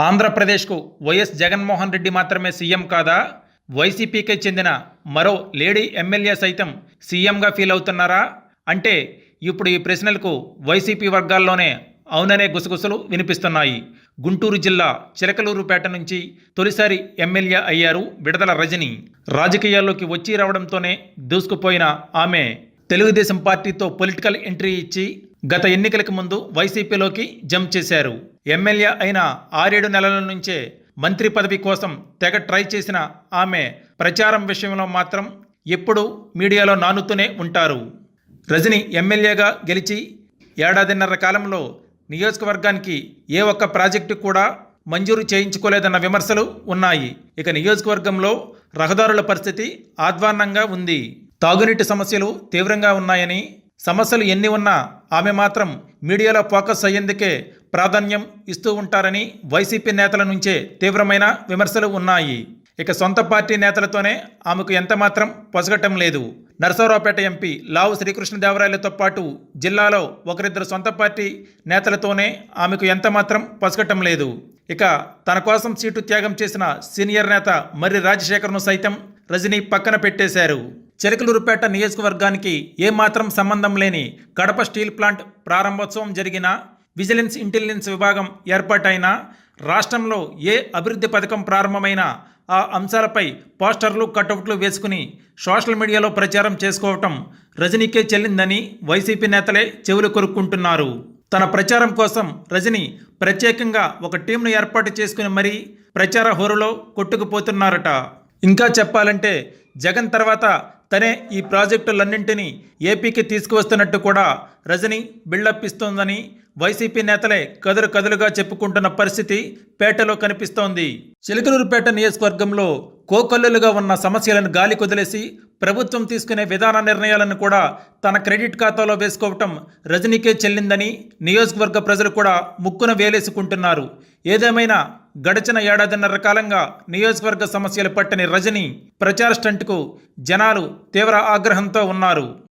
ఆంధ్రప్రదేశ్కు వైఎస్ జగన్మోహన్ రెడ్డి మాత్రమే సీఎం కాదా? వైసీపీకి చెందిన మరో లేడీ ఎమ్మెల్యే సైతం సీఎంగా ఫీల్ అవుతున్నారా? అంటే ఇప్పుడు ఈ ప్రశ్నలకు వైసీపీ వర్గాల్లోనే అవుననే గుసగుసలు వినిపిస్తున్నాయి. గుంటూరు జిల్లా చిలకలూరుపేట నుంచి తొలిసారి ఎమ్మెల్యే అయ్యారు విడదల రజని. రాజకీయాల్లోకి వచ్చి రావడంతోనే దూసుకుపోయిన ఆమె తెలుగుదేశం పార్టీతో పొలిటికల్ ఎంట్రీ ఇచ్చి గత ఎన్నికలకు ముందు వైసీపీలోకి జంప్ చేశారు. ఎమ్మెల్యే అయిన 6-7 నెలల నుంచే మంత్రి పదవి కోసం తెగ ట్రై చేసిన ఆమె ప్రచారం విషయంలో మాత్రం ఎప్పుడూ మీడియాలో నానుతూనే ఉంటారు. రజని ఎమ్మెల్యేగా గెలిచి ఏడాదిన్నర కాలంలో నియోజకవర్గానికి ఏ ఒక్క ప్రాజెక్టు కూడా మంజూరు చేయించుకోలేదన్న విమర్శలు ఉన్నాయి. ఇక నియోజకవర్గంలో రహదారుల పరిస్థితి అధ్వాన్నంగా ఉంది. తాగునీటి సమస్యలు తీవ్రంగా ఉన్నాయని, సమస్యలు ఎన్ని ఉన్నా ఆమె మాత్రం మీడియాలో ఫోకస్ అయ్యేందుకే ప్రాధాన్యం ఇస్తూ ఉంటారని వైసీపీ నేతల నుంచే తీవ్రమైన విమర్శలు ఉన్నాయి. ఇక సొంత పార్టీ నేతలతోనే ఆమెకు ఎంతమాత్రం పొసగటం లేదు. నరసరావుపేట ఎంపీ లావు శ్రీకృష్ణదేవరాయలతో పాటు జిల్లాలో ఒకరిద్దరు సొంత పార్టీ నేతలతోనే ఆమెకు ఎంతమాత్రం పొసగటం లేదు. ఇక తన కోసం సీటు త్యాగం చేసిన సీనియర్ నేత మర్రి రాజశేఖర్ను సైతం రజని పక్కన పెట్టేశారు. చిలకలూరుపేట నియోజకవర్గానికి ఏమాత్రం సంబంధం లేని కడప స్టీల్ ప్లాంట్ ప్రారంభోత్సవం జరిగిన, విజిలెన్స్ ఇంటెలిజెన్స్ విభాగం ఏర్పాటైన, రాష్ట్రంలో ఏ అభివృద్ధి పథకం ప్రారంభమైన ఆ అంశాలపై పోస్టర్లు, కటౌట్లు వేసుకుని సోషల్ మీడియాలో ప్రచారం చేసుకోవటం రజనీకే చెల్లిందని వైసీపీ నేతలే చెవులు కొరుక్కుంటున్నారు. తన ప్రచారం కోసం రజని ప్రత్యేకంగా ఒక టీంను ఏర్పాటు చేసుకుని మరీ ప్రచార హోరులో కొట్టుకుపోతున్నారట. ఇంకా చెప్పాలంటే జగన్ తర్వాత తనే ఈ ప్రాజెక్టులన్నింటినీ ఏపీకి తీసుకువస్తున్నట్టు కూడా రజని బిల్డప్ ఇస్తోందని వైసీపీ నేతలే కదులుగా చెప్పుకుంటున్న పరిస్థితి పేటలో కనిపిస్తోంది. చిలకలూరుపేట నియోజకవర్గంలో కోకొల్లులుగా ఉన్న సమస్యలను గాలి కొదిలేసి ప్రభుత్వం తీసుకునే విధాన నిర్ణయాలను కూడా తన క్రెడిట్ ఖాతాలో వేసుకోవటం రజనీకే చెల్లిందని నియోజకవర్గ ప్రజలు కూడా ముక్కున వేలేసుకుంటున్నారు. ఏదేమైనా గడిచిన ఏడాదిన్నర కాలంగా నియోజకవర్గ సమస్యలు పట్టని రజని ప్రచార స్టంట్కు జనాలు తీవ్ర ఆగ్రహంతో ఉన్నారు.